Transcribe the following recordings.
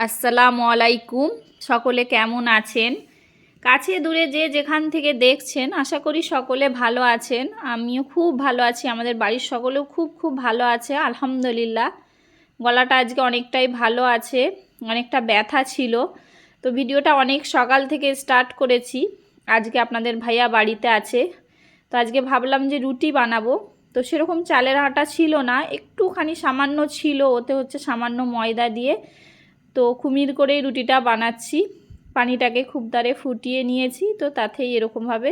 আসসালামু আলাইকুম। সকলে কেমন আছেন? কাছে দূরে যে যেখান থেকে দেখছেন আশা করি সকলে ভালো আছেন। আমিও খুব ভালো আছি, আমাদের বাড়ির সকলেও খুব ভালো আছে আলহামদুলিল্লাহ। গলাটা আজকে অনেকটাই ভালো আছে, অনেকটা ব্যথা ছিল। তো ভিডিওটা অনেক সকাল থেকে স্টার্ট করেছি। আজকে আপনাদের ভাইয়া বাড়িতে আছে, তো আজকে ভাবলাম যে রুটি বানাবো। তো সেরকম চালের আটা ছিল না, একটুখানি সামান্য ছিল, ওতে হচ্ছে সামান্য ময়দা দিয়ে তো কুমির করেই রুটিটা বানাচ্ছি। পানিটাকে খুব দাঁড়ে ফুটিয়ে নিয়েছি, তো তাতেই এরকমভাবে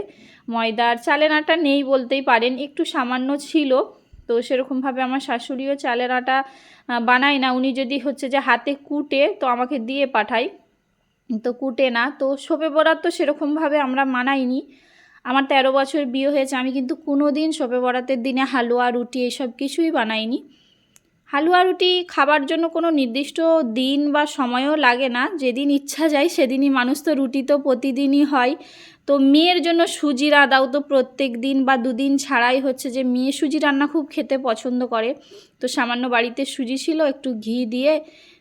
ময়দার চালের আটা নেই বলতেই পারেন, একটু সামান্য ছিল। তো সেরকমভাবে আমার শাশুড়িও চালের আটা বানায় না, উনি যদি হচ্ছে যে হাতে কুটে তো আমাকে দিয়ে পাঠায়, তো কুটে না। তো শবে বরাত তো সেরকমভাবে আমরা মানাইনি। আমার 13 বছর বিয়ে হয়েছে, আমি কিন্তু কোনো দিন শবে বরাতের দিনে হালুয়া রুটি এসব কিছুই বানাইনি। হালুয়া রুটি খাবার জন্য কোনো নির্দিষ্ট দিন বা সময়ও লাগে না, যেদিন ইচ্ছা যায় সেদিনই। মানুষ তো রুটি তো প্রতিদিনই হয়। তো মেয়ের জন্য সুজির আদাও তো প্রত্যেক দিন বা দুদিন ছাড়াই হচ্ছে যে মেয়ে সুজি রান্না খুব খেতে পছন্দ করে। তো সামান্য বাড়িতে সুজি ছিল, একটু ঘি দিয়ে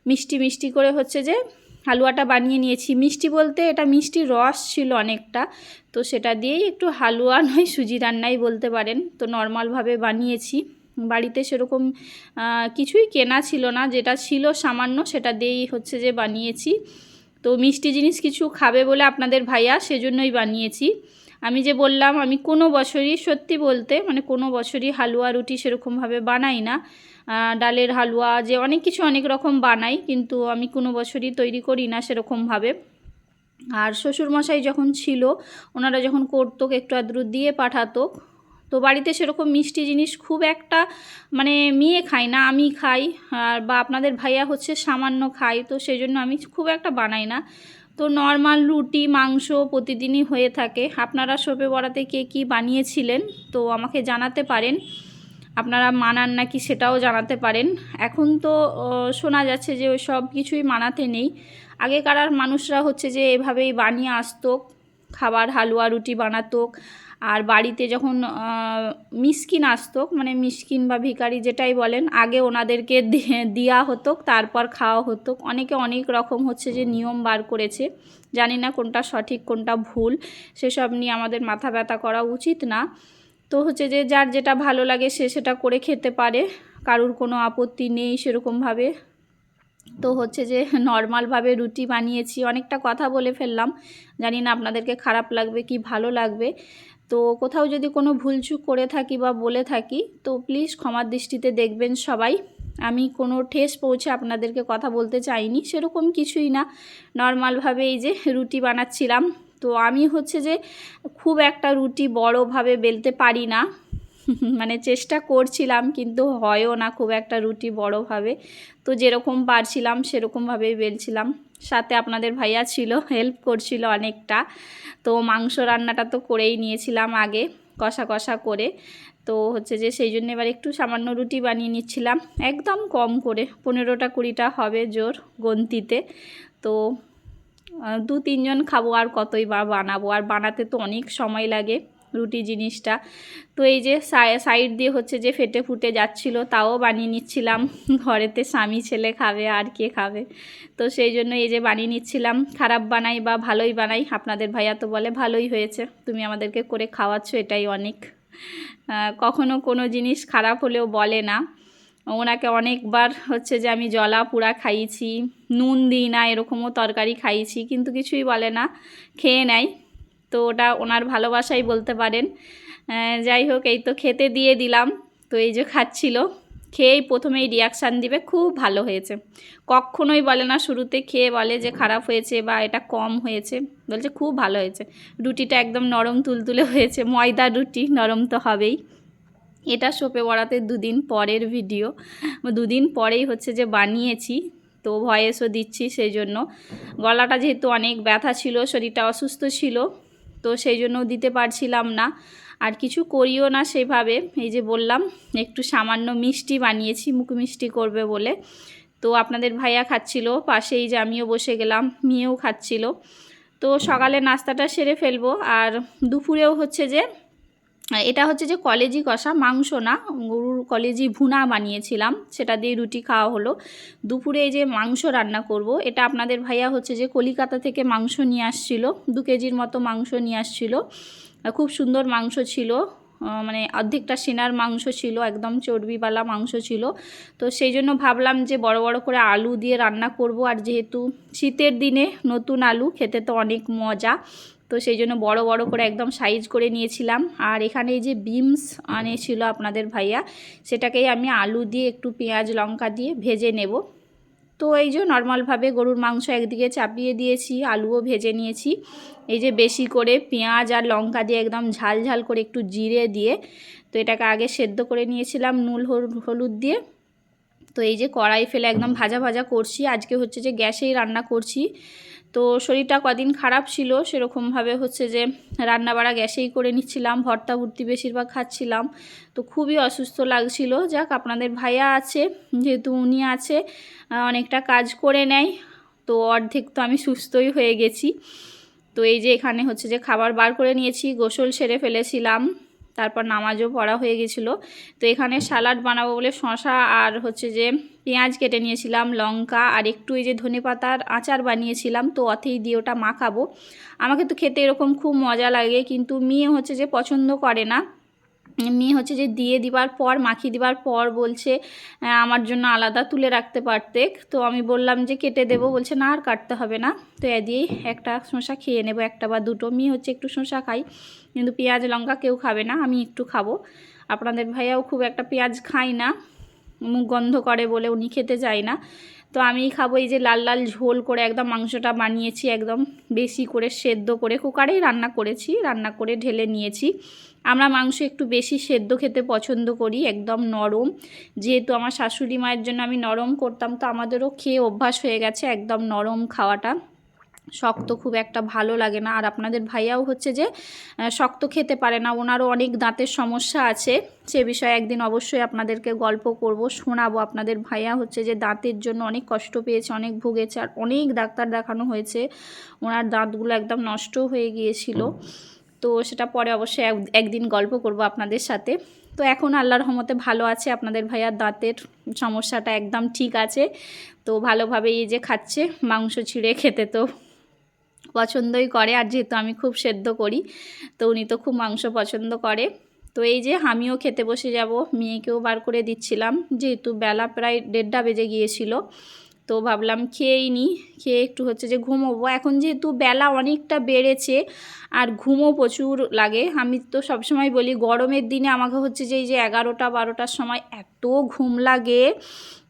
মিষ্টি মিষ্টি করে হচ্ছে যে হালুয়াটা বানিয়ে নিয়েছি। মিষ্টি বলতে এটা মিষ্টির রস ছিল অনেকটা, তো সেটা দিয়েই একটু হালুয়া নয় সুজি রান্নাই বলতে পারেন। তো নর্মালভাবে বানিয়েছি। বাড়িতে সেরকম কিছুই কেনা ছিল না, যেটা ছিল সামান্য সেটা দিয়েই হচ্ছে যে বানিয়েছি। তো মিষ্টি জিনিস কিছু খাবে বলে আপনাদের ভাইয়া, সেজন্যই বানিয়েছি। আমি যে বললাম আমি কোনো বছরই, সত্যি বলতে মানে কোনো বছরই হালুয়া রুটি সেরকমভাবে বানাই না। ডালের হালুয়া যে অনেক কিছু অনেক রকম বানাই, কিন্তু আমি কোনো বছরই তৈরি করি না সেরকমভাবে। আর শ্বশুরমশাই যখন ছিল, ওনারা যখন করতো একটু আদ্রু দিয়ে পাঠাতো। তো বাড়িতে সেরকম মিষ্টি জিনিস খুব একটা মানে মেয়ে খাই না, আমি খাই। আর বা আপনাদের ভাইয়া হচ্ছে সামান্য খাই, তো সেই জন্য আমি খুব একটা বানাই না। তো নর্মাল রুটি মাংস প্রতিদিনই হয়ে থাকে। আপনারা শবে বরাতে কে কী বানিয়েছিলেন তো আমাকে জানাতে পারেন, আপনারা মানান নাকি সেটাও জানাতে পারেন। এখন তো শোনা যাচ্ছে যে ওই সব কিছুই মানাতে নেই। আগেকার মানুষরা হচ্ছে যে এভাবেই বানিয়ে আসতো খাবার, হালুয়া রুটি বানাতো। আর বাড়িতে যখন মিসকিন আসতো, মানে মিসকিন বা ভিখারি যেটাই বলেন, আগে ওনাদেরকে দেওয়া হতো, তারপর খাওয়া হতো। অনেকে অনেক রকম হচ্ছে যে নিয়ম বার করেছে, জানি না কোনটা সঠিক কোনটা ভুল, সেসব নিয়ে আমাদের মাথা ব্যথা করা উচিত না। তো হচ্ছে যে যার যেটা ভালো লাগে সে সেটা করে খেতে পারে, কারুর কোনো আপত্তি নেই সেরকমভাবে। তো হচ্ছে যে নর্মালভাবে রুটি বানিয়েছি। অনেকটা কথা বলে ফেললাম, জানি না আপনাদেরকে খারাপ লাগবে কি ভালো লাগবে। তো কোথাও যদি কোনো ভুলচুক করে থাকি বা বলে থাকি তো প্লিজ ক্ষমার দৃষ্টিতে দেখবেন সবাই। আমি কোনো ঠেস পৌঁছে আপনাদেরকে কথা বলতে চাইনি, সেরকম কিছুই না। নর্মালভাবে এই যে রুটি বানাচ্ছিলাম। তো আমি হচ্ছে যে খুব একটা রুটি বড়োভাবে বেলতে পারি না, মানে চেষ্টা করছিলাম কিন্তু হয়ও না খুব একটা রুটি বড়োভাবে। তো যেরকম পারছিলাম সেরকমভাবেই বেলছিলাম। সাথে আপনাদের ভাইয়া ছিল, হেল্প করছিল অনেকটা। তো মাংস রান্নাটা তো করেই নিয়েছিলাম আগে, কষা কষা করে। তো হচ্ছে যে সেই জন্য এবার একটু সামান্য রুটি বানিয়ে নিচ্ছিলাম, একদম কম করে, 15টা 20টা হবে জোর গন্তিতে। তো 2-3 জন খাবো, আর কতই বা বানাবো, আর বানাতে তো অনেক সময় লাগে রুটি জিনিসটা। তো এই যে সাইড দিয়ে হচ্ছে যে ফেটে ফুটে যাচ্ছিলো, তাও বানিয়ে নিচ্ছিলাম। ঘরেতে স্বামী ছেলে খাবে, আর কে খাবে, তো সেই জন্য এই যে বানিয়ে নিচ্ছিলাম। খারাপ বানাই বা ভালোই বানাই, আপনাদের ভাইয়া তো বলে ভালোই হয়েছে, তুমি আমাদেরকে করে খাওয়াচ্ছ, এটাই অনেক। কখনো কোনো জিনিস খারাপ হলেও বলে না। ওনাকে অনেকবার হচ্ছে যে আমি জলা পোড়া খাইয়েছি, নুন দিই না এরকমও তরকারি খাইয়েছি, কিন্তু কিছুই বলে না, খেয়ে নেয়। তো ওটা ওনার ভালোবাসাই বলতে পারেন। যাই হোক, এই তো খেতে দিয়ে দিলাম। তো এই যে খাচ্ছিল, খেয়েই প্রথমেই রিয়াকশান দিবে খুব ভালো হয়েছে। কখনোই বলে না শুরুতে খেয়ে বলে যে খারাপ হয়েছে বা এটা কম হয়েছে, বলছে খুব ভালো হয়েছে। রুটিটা একদম নরম তুলতুলে হয়েছে, ময়দার রুটি নরম তো হবেই। এটা শবে বরাতের 2 দিন পরের ভিডিও, 2 দিন পরেই হচ্ছে যে বানিয়েছি। তো ভয়েসও দিচ্ছি সেই জন্য। গলাটা যেহেতু অনেক ব্যথা ছিল, শরীরটা অসুস্থ ছিল, তো সেই জন্য দিতে পারছিলাম না, আর কিছু করিও না সেভাবে। এই যে বললাম একটু সামান্য মিষ্টি বানিয়েছি, মুখ মিষ্টি করবে বলে। তো আপনাদের ভাইয়া খাচ্ছিল পাশেই, যে আমিও বসে গেলাম, মেয়েও খাচ্ছিল। তো সকালে নাস্তাটা সেরে ফেলবো, আর দুপুরেও হচ্ছে যে এটা হচ্ছে যে কলেজি কষা, মাংস না, গরুর কলেজি ভুনা বানিয়েছিলাম, সেটা দিয়ে রুটি খাওয়া হলো। দুপুরে এই যে মাংস রান্না করব, এটা আপনাদের ভাইয়া হচ্ছে যে কলিকাতা থেকে মাংস নিয়ে আসছিল, 2 কেজির মতো মাংস নিয়ে আসছিল। খুব সুন্দর মাংস ছিল, মানে অর্ধেকটা সেনার মাংস ছিল, একদম চর্বিওয়ালা মাংস ছিল। তো সেই জন্য ভাবলাম যে বড় বড় করে আলু দিয়ে রান্না করব, আর যেহেতু শীতের দিনে নতুন আলু খেতে তো অনেক মজা, তো সেই জন্য বড় বড় করে একদম সাইজ করে নিয়েছিলাম। আর এখানে এই যে বিমস আনেছিল আপনাদের ভাইয়া, সেটাকেই আমি আলু দিয়ে একটু পেঁয়াজ লঙ্কা দিয়ে ভেজে নেব। তো এই যে নর্মালভাবে গরুর মাংস একদিকে চাপিয়ে দিয়েছি, আলুও ভেজে নিয়েছি। এই যে বেশি করে পেঁয়াজ আর লঙ্কা দিয়ে একদম ঝাল ঝাল করে একটু জিরে দিয়ে, তো এটাকে আগে সেদ্ধ করে নিয়েছিলাম নুন হলুদ দিয়ে। তো এই যে কড়াই ফেলে একদম ভাজা ভাজা করছি, আজকে হচ্ছে যে গ্যাসেই রান্না করছি। তো শরীরটা কদিন খারাপ ছিল, সেরকমভাবে হচ্ছে যে রান্না বাড়া গ্যাসেই করে নিচ্ছিলাম, ভর্তা ভুর্তি বেশিরভাগ খাচ্ছিলাম। তো খুবই অসুস্থ লাগছিল। যাক, আপনাদের ভাইয়া আছে, যেহেতু উনি আছে অনেকটা কাজ করে নেয়, তো অর্ধেক তো আমি সুস্থই হয়ে গেছি। তো এই যে এখানে হচ্ছে যে খাবার বার করে নিয়েছি, গোসল সেরে ফেলেছিলাম, তারপর নামাজও পড়া হয়ে গেছিলো। তো এখানে সালাড বানাবো বলে শসা আর হচ্ছে যে পেঁয়াজ কেটে নিয়েছিলাম, লঙ্কা আর একটু এই যে ধনেপাতার আচার বানিয়েছিলাম, তো অথেই দিয়ে ওটা মাখাবো। আমাকে তো খেতে এরকম খুব মজা লাগে, কিন্তু মেয়ে হচ্ছে যে পছন্দ করে না। মেয়ে হচ্ছে যে দিয়ে দিবার পর, মাখিয়ে দিবার পর বলছে আমার জন্য আলাদা তুলে রাখতে পারতে। তো আমি বললাম যে কেটে দেবো, বলছে না আর কাটতে হবে না। তো এ দিয়েই একটা শসা খেয়ে নেবো, একটা বা দুটো। মেয়ে হচ্ছে একটু শসা খাই, কিন্তু পেঁয়াজ লঙ্কা কেউ খাবে না, আমি একটু খাবো। আপনাদের ভাইয়াও খুব একটা পেঁয়াজ খায় না, মুখ গন্ধ করে বলে উনি খেতে চায় না। তো আমি খাবো। এই যে লাল লাল ঝোল করে একদম মাংসটা বানিয়েছি, একদম বেশি করে সেদ্ধ করে কুকারেই রান্না করেছি, রান্না করে ঢেলে নিয়েছি। আমরা মাংস একটু বেশি সেদ্ধ খেতে পছন্দ করি, একদম নরম। যেহেতু আমার শাশুড়ি মায়ের জন্য আমি নরম করতাম, তো আমাদেরও খেয়ে অভ্যাস হয়ে গেছে একদম নরম খাওয়াটা, শক্ত খুব একটা ভালো লাগে না। আর আপনাদের ভাইয়াও হচ্ছে যে শক্ত খেতে পারে না, ওনারও অনেক দাঁতের সমস্যা আছে, সে বিষয়ে একদিন অবশ্যই আপনাদেরকে গল্প করব, শোনাবো। আপনাদের ভাইয়া হচ্ছে যে দাঁতের জন্য অনেক কষ্ট পেয়েছে, অনেক ভুগেছে, আর অনেক ডাক্তার দেখানো হয়েছে, ওনার দাঁতগুলো একদম নষ্ট হয়ে গিয়েছিল। তো সেটা পরে অবশ্যই একদিন গল্প করব আপনাদের সাথে। তো এখন আল্লাহর রহমতে ভালো আছে, আপনাদের ভাইয়ার দাঁতের সমস্যাটা একদম ঠিক আছে। তো ভালোভাবে এই যে খাচ্ছে, মাংস ছিঁড়ে খেতে তো পছন্দই করে, আর যেহেতু আমি খুব সেদ্ধ করি, তো উনি তো খুব মাংস পছন্দ করে। তো এই যে আমিও খেতে বসে যাব, মেয়েকেও বার করে দিচ্ছিলাম, যেহেতু বেলা প্রায় 1:30 বেজে গিয়েছিল। তো ভাবলাম খেয়েই নিই, খেয়ে একটু হচ্ছে যে ঘুমোবো। এখন যেহেতু বেলা অনেকটা বেড়েছে আর ঘুমও প্রচুর লাগে, আমি তো সবসময় বলি গরমের দিনে আমাকে হচ্ছে যে এই যে 11টা 12টার সময় এত ঘুম লাগে,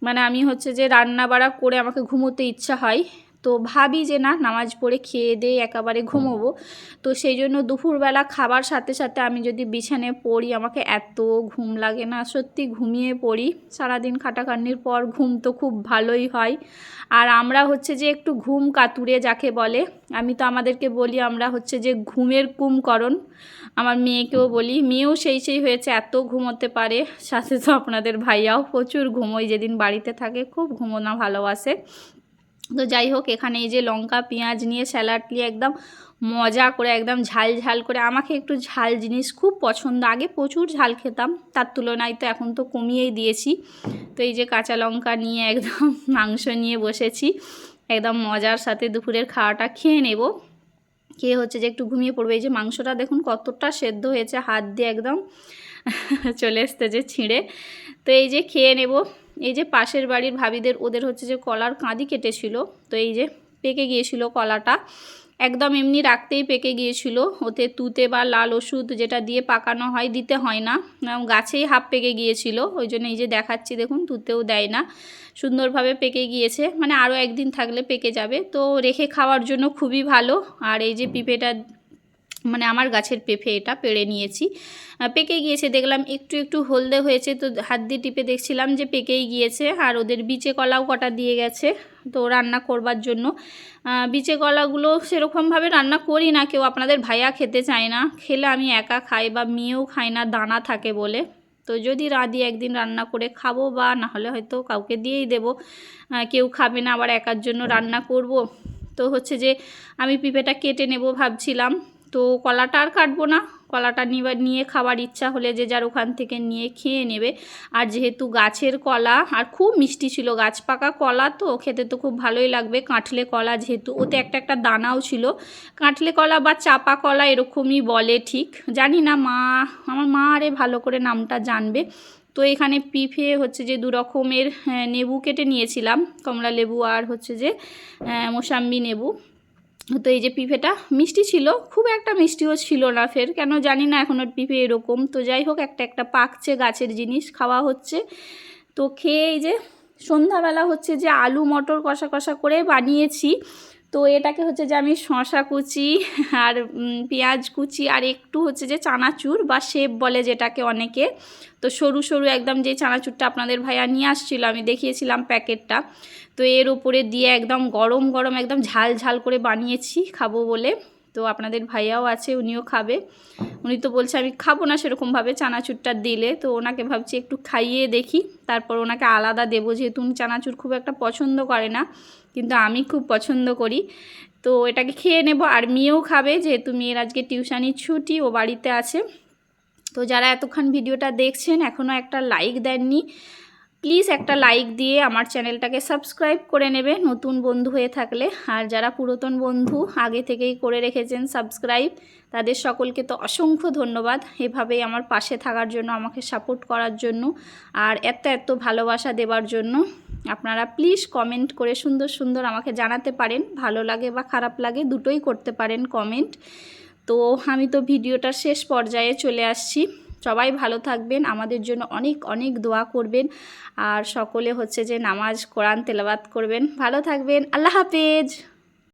মানে আমি হচ্ছে যে রান্না বাড়া করে আমাকে ঘুমোতে ইচ্ছা হয়। তো ভাবি যে না, নামাজ পড়ে খেয়ে দিয়ে একেবারে ঘুমোবো। তো সেই জন্য দুপুরবেলা খাবার সাথে সাথে আমি যদি বিছানায় পড়ি, আমাকে এত ঘুম লাগে না, সত্যি ঘুমিয়ে পড়ি। সারাদিন খাটাখাটনির পর ঘুম তো খুব ভালোই হয়। আর আমরা হচ্ছে যে একটু ঘুম কাতুরে যাকে বলে, আমি তো আমাদেরকে বলি আমরা হচ্ছে যে ঘুমের কুমকরণ। আমার মেয়েকেও বলি, মেয়েও সেই হয়েছে, এত ঘুমোতে পারে। সাথে তো আপনাদের ভাইয়াও প্রচুর ঘুমোয়, যেদিন বাড়িতে থাকে খুব ঘুমোনা ভালোবাসে। তো যাই হোক, এখানে এই যে লঙ্কা পেঁয়াজ নিয়ে স্যালাড নিয়ে একদম মজা করে, একদম ঝাল ঝাল করে, আমাকে একটু ঝাল জিনিস খুব পছন্দ, আগে প্রচুর ঝাল খেতাম, তার তুলনায় তো এখন তো কমিয়েই দিয়েছি। তো এই যে কাঁচা লঙ্কা নিয়ে একদম মাংস নিয়ে বসেছি, একদম মজার সাথে দুপুরের খাওয়াটা খেয়ে নেব। খেয়ে হচ্ছে যে একটু ঘুমিয়ে পড়বে। এই যে মাংসটা দেখুন কতটা সেদ্ধ হয়েছে, হাত দিয়ে একদম চলে আসতে যে ছিঁড়ে। তো এই যে খেয়ে নেব। এই যে পাশের বাড়ির ভাবিদের, ওদের হচ্ছে যে কলার কাঁদি কেটেছিল, তো এই যে পেকে গিয়েছিল কলাটা, একদম এমনি রাখতেই পেকে গিয়েছিল। ওতে তুতে বা লাল ওষুধ যেটা দিয়ে পাকানো হয় দিতে হয় না, গাছেই হাফ পেকে গিয়েছিল, ওই জন্য এই যে দেখাচ্ছি দেখুন, তুতেও দেয় না, সুন্দরভাবে পেকে গিয়েছে, মানে আরও একদিন থাকলে পেকে যাবে, তো রেখে খাওয়ার জন্য খুবই ভালো। আর এই যে পেঁপেটা, মানে আমার গাছের পেঁপে, এটা পেড়ে নিয়েছি, পেকে গিয়েছে, দেখলাম একটু একটু হলদে হয়েছে, তো হাত দিয়ে টিপে দেখছিলাম যে পেকেই গিয়েছে। আর ওদের বিচে কলাও কটা দিয়ে গেছে, তো রান্না করবার জন্য। বিচে কলাগুলো সেরকমভাবে রান্না করি না, কেউ আপনাদের ভাইয়া খেতে চায় না, খেলে আমি একা খাই বা মেয়েও খায় না, দানা থাকে বলে। তো যদি রাঁধি একদিন রান্না করে খাবো, বা নাহলে হয়তো কাউকে দিয়েই দেবো, কেউ খাবে না, আবার একার জন্য রান্না করব। তো হচ্ছে যে আমি পেঁপেটা কেটে নেব ভাবছিলাম, তো কলাটা আর কাটবো না, কলাটা নিয়ে খাবার ইচ্ছা হলে যে যার ওখান থেকে নিয়ে খেয়ে নেবে। আর যেহেতু গাছের কলা আর খুব মিষ্টি ছিল, গাছ পাকা কলা তো খেতে তো খুব ভালোই লাগবে। কাঁঠলে কলা যেহেতু, ওতে একটা একটা দানাও ছিল। কাঁঠলে কলা বা চাপা কলা এরকমই বলে, ঠিক জানি না, আমার মা আরে ভালো করে নামটা জানবে। তো এখানে পিফে হচ্ছে যে 2 রকমের লেবু কেটে নিয়েছিলাম, কমলা লেবু আর হচ্ছে যে মোসাম্বি লেবু। তো এই যে পিফেটা মিষ্টি ছিল, খুব একটা মিষ্টিও ছিল না, ফের কেন জানি না এখন ওর পিফে এরকম। তো যাই হোক, একটা একটা পাকছে গাছের জিনিস, খাওয়া হচ্ছে। তো খেয়ে এই যে সন্ধ্যাবেলা হচ্ছে যে আলু মটর কষা কষা করে বানিয়েছি। তো এটাকে হচ্ছে যে আমি শসা কুচি আর পেঁয়াজ কুচি আর একটু হচ্ছে যে চানাচুর বা শেপ বলে যেটাকে অনেকে, তো সরু সরু একদম যে চানাচুরটা আপনাদের ভাইয়া নিয়ে আসছিল, আমি দেখিয়েছিলাম প্যাকেটটা, তো এর উপরে দিয়ে একদম গরম গরম একদম ঝাল ঝাল করে বানিয়েছি খাবো বলে। তো আপনাদের ভাইয়াও আছে, উনিও খাবে। উনি তো বলছে আমি খাবো না সেরকমভাবে চানাচুরটা দিলে, তো ওনাকে ভাবছি একটু খাইয়ে দেখি, তারপর ওনাকে আলাদা দেবো, যেহেতু উনি চানাচুর খুব একটা পছন্দ করে না, কিন্তু আমি খুব পছন্দ করি। তো এটাকে খেয়ে নেব, আর মেয়েও খাবে, যেহেতু মেয়ের আজকে টিউশানি ছুটি, ও বাড়িতে আছে। তো যারা এতক্ষণ ভিডিওটা দেখছেন এখনও একটা লাইক দেননি, প্লিজ একটা লাইক দিয়ে আমার চ্যানেলটাকে সাবস্ক্রাইব করে নেবে নতুন বন্ধু হয়ে থাকলে। আর যারা পুরাতন বন্ধু আগে থেকেই করে রেখেছেন সাবস্ক্রাইব, তাদের সকলকে তো অসংখ্য ধন্যবাদ এভাবেই আমার পাশে থাকার জন্য, আমাকে সাপোর্ট করার জন্য, আর এত এত ভালোবাসা দেওয়ার জন্য। আপনারা প্লিজ কমেন্ট করে সুন্দর সুন্দর আমাকে জানাতে পারেন, ভালো লাগে বা খারাপ লাগে দুটোই করতে পারেন কমেন্ট। তো আমি তো ভিডিওটার শেষ পর্যায়ে চলে আসছি। সবাই ভালো থাকবেন, আমাদের জন্য অনেক অনেক দোয়া করবেন, আর সকলে হচ্ছে যে নামাজ কোরআন তেলাওয়াত করবেন। ভালো থাকবেন, আল্লাহ হাফেজ।